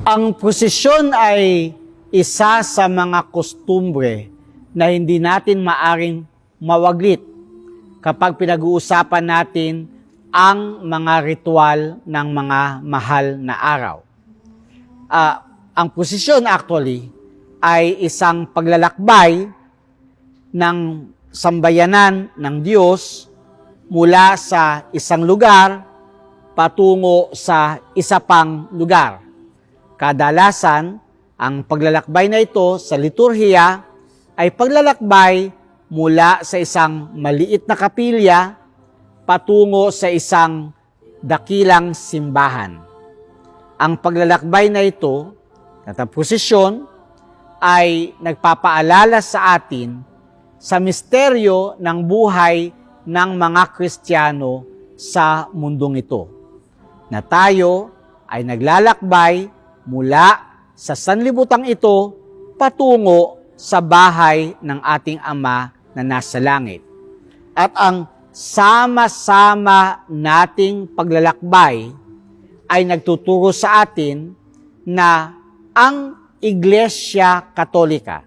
Ang prosesyon ay isa sa mga kostumbre na hindi natin maaring mawaglit kapag pinag-uusapan natin ang mga ritual ng mga mahal na araw. Ang prosesyon actually ay isang paglalakbay ng sambayanan ng Diyos mula sa isang lugar patungo sa isa pang lugar. Kadalasan, ang paglalakbay na ito sa liturhiya ay paglalakbay mula sa isang maliit na kapilya patungo sa isang dakilang simbahan. Ang paglalakbay na ito, at ang prosesyon, ay nagpapaalala sa atin sa misteryo ng buhay ng mga Kristiyano sa mundong ito, na tayo ay naglalakbay mula sa sanlibutan ito patungo sa bahay ng ating Ama na nasa langit. At ang sama-sama nating paglalakbay ay nagtuturo sa atin na ang Iglesia Katolika,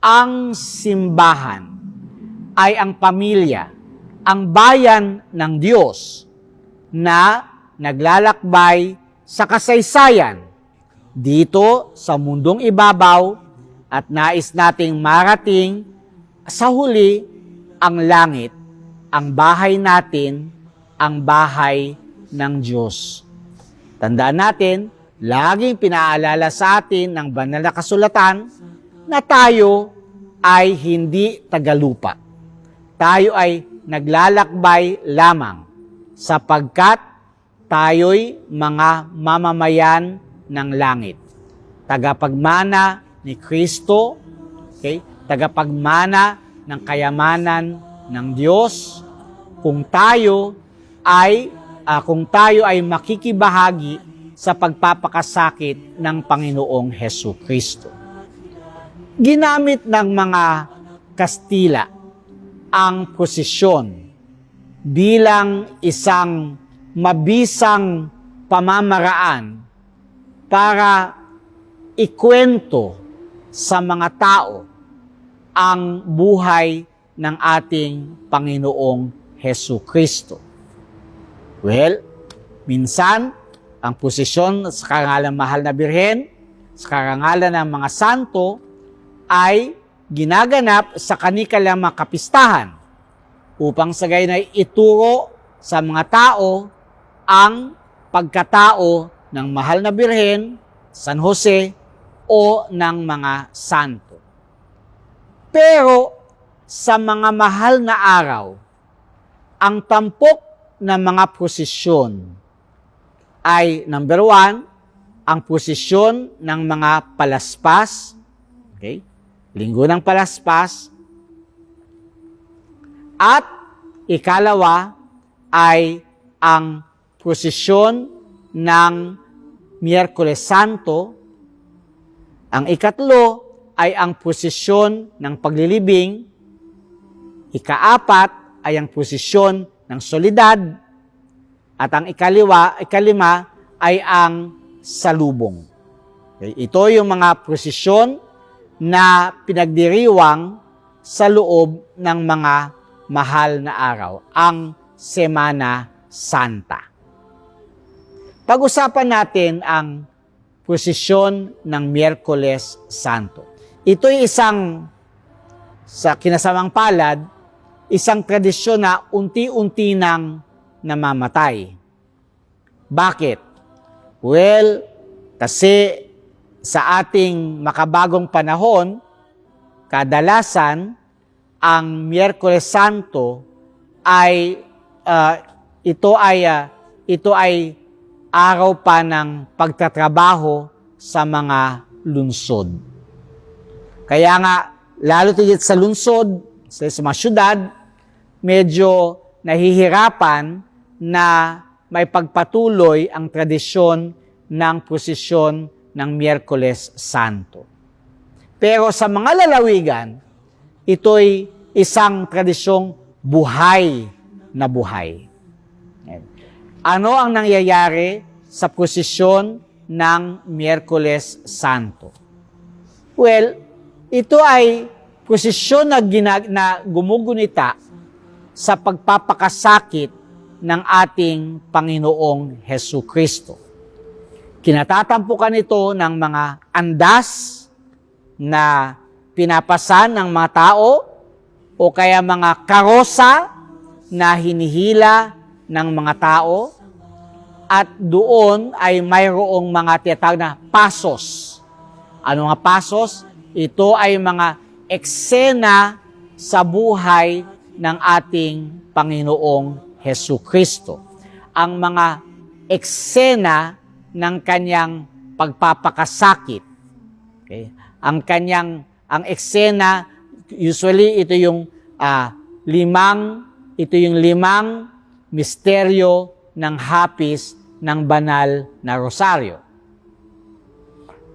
ang simbahan, ay ang pamilya, ang bayan ng Diyos na naglalakbay sa kasaysayan dito sa mundong ibabaw at nais nating marating sa huli ang langit, ang bahay natin, ang bahay ng Diyos. Tandaan natin, laging pinaalala sa atin ng banal na kasulatan na tayo ay hindi tagalupa. Tayo ay naglalakbay lamang sapagkat tayo'y mga mamamayan ng langit. Tagapagmana ni Kristo, okay? Tagapagmana ng kayamanan ng Diyos kung tayo ay makikibahagi sa pagpapakasakit ng Panginoong Hesukristo. Ginamit ng mga Kastila ang prosesyon bilang isang mabisang pamamaraan para ikwento sa mga tao ang buhay ng ating Panginoong Hesukristo. Well, minsan, ang posisyon sa karangalan mahal na Birhen, sa karangalan ng mga santo, ay ginaganap sa kanilang mga kapistahan upang sa gayon ay ituro sa mga tao ang pagkatao ng mahal na Birhen, San Jose, o ng mga santo. Pero sa mga mahal na araw, ang tampok ng mga prosesyon ay number 1, ang prosesyon ng mga palaspas, okay? Linggo ng palaspas, at ikalawa ay ang prosesyon ng Miyerkules Santo, ang ikatlo ay ang prosesyon ng paglilibing, ikaapat ay ang prosesyon ng solidad, at ang ikalima ay ang salubong. Okay? Ito yung mga prosesyon na pinagdiriwang sa loob ng mga mahal na araw, ang Semana Santa. Pag-usapan natin ang prosesyon ng Miyerkules Santo. Ito'y isang, sa kinasamang palad, isang tradisyon na unti-unti nang namamatay. Bakit? Well, kasi sa ating makabagong panahon, kadalasan, ang Miyerkules Santo ay ito ay araw pa ng pagtatrabaho sa mga lungsod. Kaya nga, lalo tigit sa lungsod, sa mga syudad, medyo nahihirapan na may pagpatuloy ang tradisyon ng prosesyon ng Miyerkules Santo. Pero sa mga lalawigan, ito'y isang tradisyong buhay na buhay. Ano ang nangyayari sa prosesyon ng Miyerkules Santo? Well, ito ay prosesyon na gumugunita sa pagpapakasakit ng ating Panginoong Hesukristo. Kinatatampukan ito ng mga andas na pinapasan ng mga tao o kaya mga karosa na hinihila ng mga tao, at doon ay mayroong mga tinatawag na pasos. Ano nga pasos? Ito ay mga eksena sa buhay ng ating Panginoong Hesukristo. Ang mga eksena ng kanyang pagpapakasakit. Okay? Ang eksena, usually ito yung limang misteryo ng hapis ng banal na rosaryo.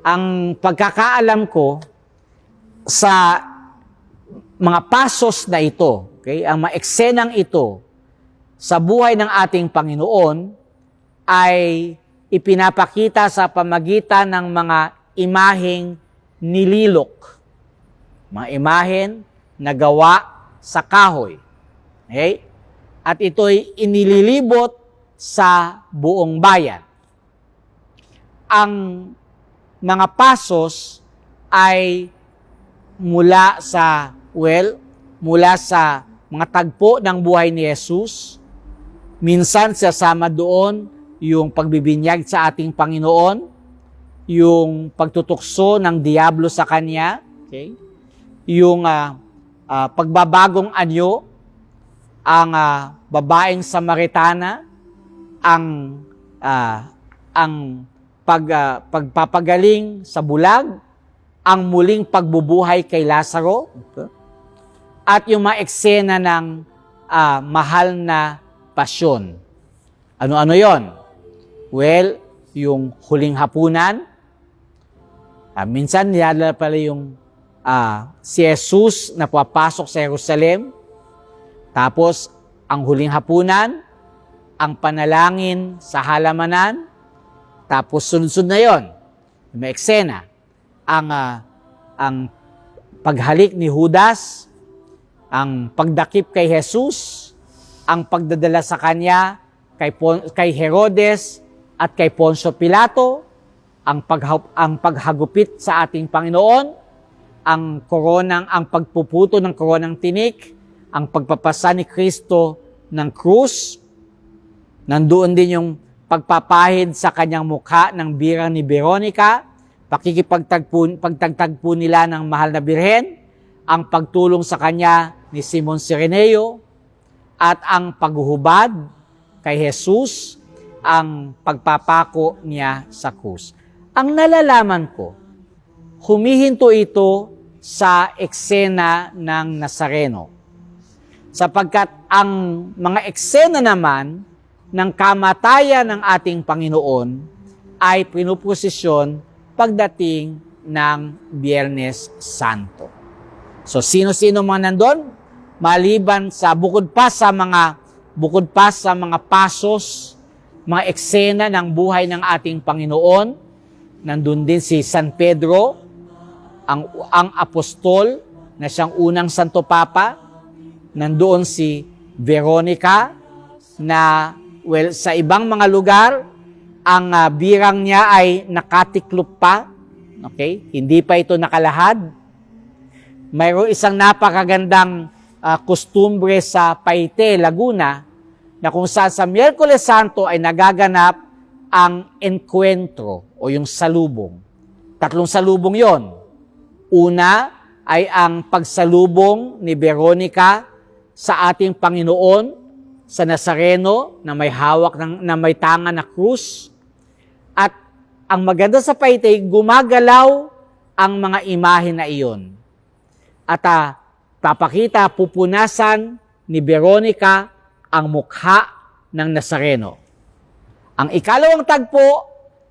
Ang pagkakaalam ko sa mga pasos na ito, okay, ang mga eksenang ito sa buhay ng ating Panginoon ay ipinapakita sa pamagitan ng mga imaheng nililok. Mga imahen na gawa sa kahoy. Okay? At ito'y inililibot sa buong bayan. Ang mga pasos ay mula sa mga tagpo ng buhay ni Jesus. Minsan sasama doon yung pagbibinyag sa ating Panginoon, yung pagtutukso ng diablo sa Kanya, okay? Yung pagbabagong anyo, ang babaeng Samaritana, ang pagpapagaling sa bulag, ang muling pagbubuhay kay Lazaro, at yung mga eksena ng mahal na pasyon. Ano-ano yon? Well, yung huling hapunan, minsan nilala pala yung si Jesus na papasok sa Jerusalem, tapos ang huling hapunan, ang panalangin sa halamanan, tapos sunod-sunod na yon, may eksena. Ang paghalik ni Judas, ang pagdakip kay Jesus, ang pagdadala sa kanya kay Herodes at kay Poncio Pilato, ang paghagupit sa ating Panginoon, ang pagpuputo ng koronang tinik, ang pagpapasa ni Kristo ng krus. Nandoon din yung pagpapahid sa kanyang mukha ng birang ni Veronica, pagtagtagpo nila ng mahal na birhen, ang pagtulong sa kanya ni Simon Cireneo, at ang paghuhubad kay Jesus, ang pagpapako niya sa krus. Ang nalalaman ko, humihinto ito sa eksena ng Nazareno. Sapagkat ang mga eksena naman ng kamatayan ng ating Panginoon ay pinuposisyon pagdating ng Biyernes Santo. So sino-sino mga nandun? Maliban sa bukod pa sa mga pasos, mga eksena ng buhay ng ating Panginoon, nandun din si San Pedro, ang apostol na siyang unang Santo Papa, nandoon si Veronica na sa ibang mga lugar, ang birang niya ay nakatiklop pa. Okay? Hindi pa ito nakalahad. Mayroon isang napakagandang kostumbre sa Paite, Laguna, na kung saan sa Miyerkules Santo ay nagaganap ang encuentro o yung salubong. 3 salubong yon. Una ay ang pagsalubong ni Veronica sa ating Panginoon sa Nazareno na may hawak na may tanga na krus. At ang maganda sa Paite, gumagalaw ang mga imahe na iyon. At pupunasan ni Veronica ang mukha ng Nazareno. Ang ikalawang tagpo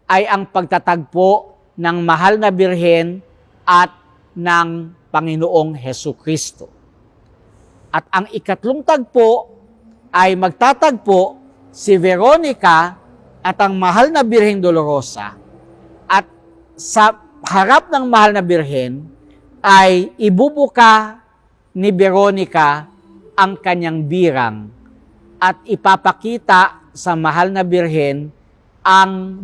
ay ang pagtatagpo ng mahal na birhen at ng Panginoong Hesukristo. At ang ikatlong tagpo ay magtatagpo si Veronica at ang mahal na Birheng Dolorosa sa harap ng mahal na birhen ay ibubuka ni Veronica ang kanyang birang at ipapakita sa mahal na birhen ang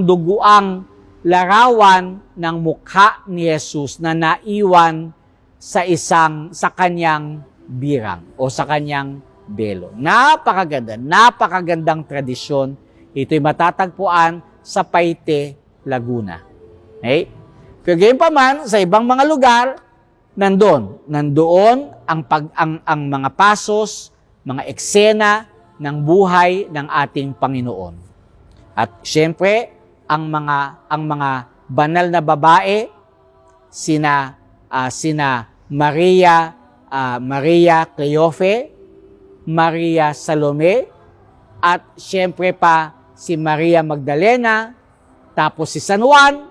duguang larawan ng mukha ni Jesus na naiwan sa kanyang birang o sa kanyang belo. Napakagandang tradisyon. Ito'y matatagpuan sa Paite, Laguna. Okay? Pero gayon pa man, sa ibang mga lugar, nandoon ang mga pasos, mga eksena ng buhay ng ating Panginoon. At syempre, ang mga banal na babae, sina Maria Cleofe, Maria Salome, at syempre pa si Maria Magdalena, tapos si San Juan,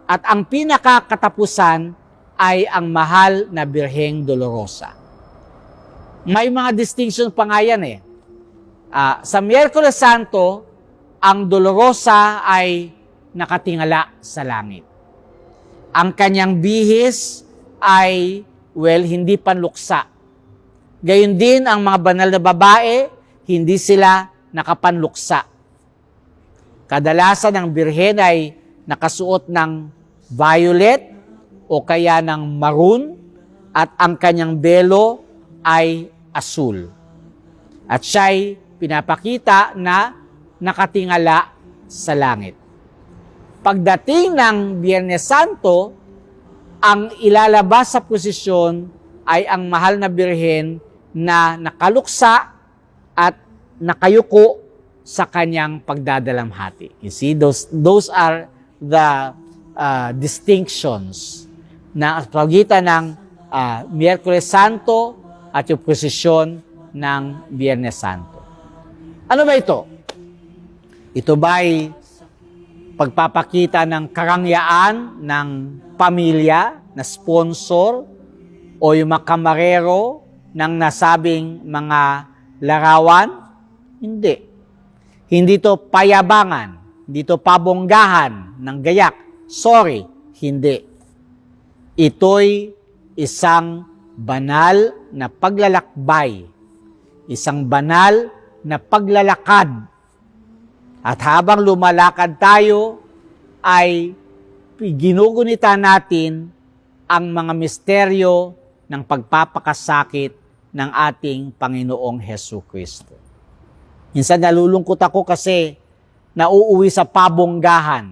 at ang pinakakatapusan ay ang mahal na Birheng Dolorosa. May mga distinction pa nga yan eh. Sa Miyerkules Santo, ang Dolorosa ay nakatingala sa langit. Ang kanyang bihis ay, hindi panluksa. Gayon din ang mga banal na babae, hindi sila nakapanluksa. Kadalasan ang birhen ay nakasuot ng violet o kaya ng maroon at ang kanyang belo ay asul. At siya'y pinapakita na nakatingala sa langit. Pagdating ng Biyernes Santo, ang ilalabas sa prosesyon ay ang mahal na birhen na nakaluksa at nakayuko sa kanyang pagdadalamhati. You see, those are the distinctions na pagitan ng Miyerkules Santo at yung prosesyon ng Biyernes Santo. Ano ba ito? Ito ba'y pagpapakita ng karangyaan ng pamilya na sponsor o yung mga kamarero ng nasabing mga larawan? Hindi. Hindi ito payabangan. Hindi ito pabonggahan ng gayak. Sorry, hindi. Ito'y isang banal na paglalakbay. Isang banal na paglalakad. At habang lumalakad tayo, ay ginugunita natin ang mga misteryo ng pagpapakasakit ng ating Panginoong Hesukristo. Minsan nalulungkot ako kasi nauuwi sa pabonggahan,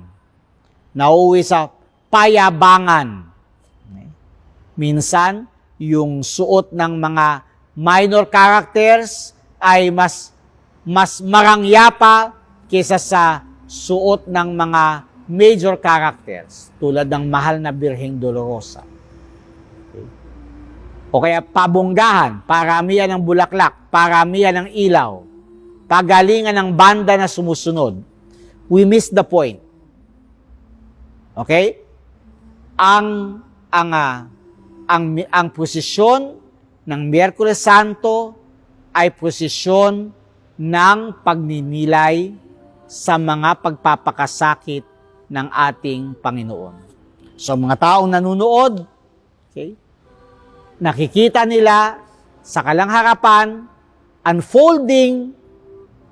nauuwi sa payabangan. Minsan, yung suot ng mga minor characters ay mas marangya pa kaysa sa suot ng mga major characters tulad ng mahal na Birheng Dolorosa. Okay. O kaya pabonggahan, paramihan ng bulaklak, paramihan ng ilaw, pagalingan ng banda na sumusunod. We miss the point. Okay? Ang posisyon ng Miyerkules Santo ay posisyon ng pagninilay sa mga pagpapakasakit ng ating Panginoon. So, mga taong nanunood, okay, nakikita nila sa kalangharapan, unfolding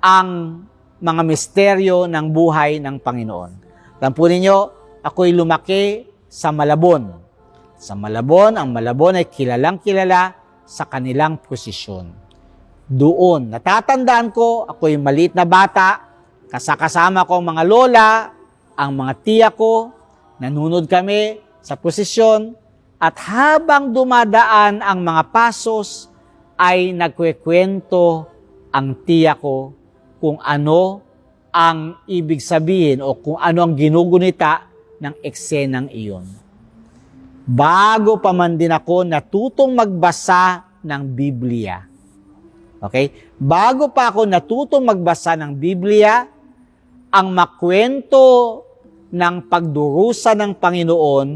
ang mga misteryo ng buhay ng Panginoon. Alam po ninyo, ako'y lumaki sa Malabon. Sa Malabon, ang Malabon ay kilalang-kilala sa kanilang posisyon. Doon, natatandaan ko, ako'y maliit na bata, kasama ko ang mga lola, ang mga tiya ko, nanunod kami sa posisyon, at habang dumadaan ang mga pasos, ay nagkwekwento ang tiya ko kung ano ang ibig sabihin o kung ano ang ginugunita ng eksenang iyon. Bago pa man din ako natutong magbasa ng Biblia. Okay? Bago pa ako natutong magbasa ng Biblia, ang makwento ng pagdurusa ng Panginoon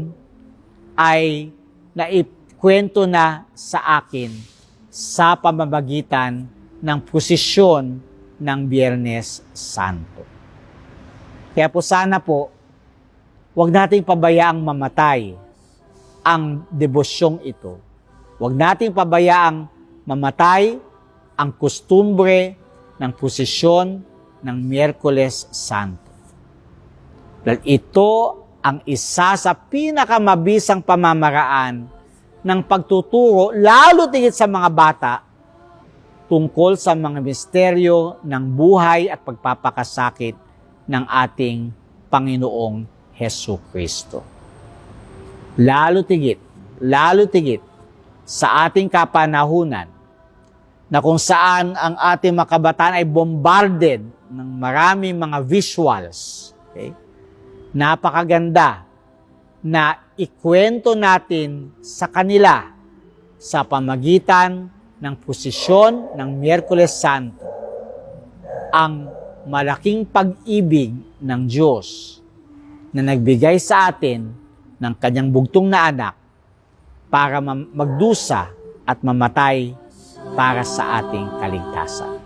ay naikwento na sa akin sa pamamagitan ng prosesyon ng Biyernes Santo. Kaya po sana po, huwag nating pabayaang mamatay ang debosyong ito. Huwag nating pabayaang mamatay ang kustumbre ng prosesyon ng Miyerkules Santo. Dahil ito ang isa sa pinakamabisang pamamaraan ng pagtuturo, lalo tigit sa mga bata, tungkol sa mga misteryo ng buhay at pagpapakasakit ng ating Panginoong Hesukristo. Lalo tigit sa ating kapanahunan na kung saan ang ating mga kabataan ay bombarded ng maraming mga visuals. Okay? Napakaganda na ikwento natin sa kanila sa pamagitan ng prosesyon ng Miyerkules Santo ang malaking pag-ibig ng Diyos na nagbigay sa atin ng kanyang bugtong na anak para magdusa at mamatay para sa ating kaligtasan.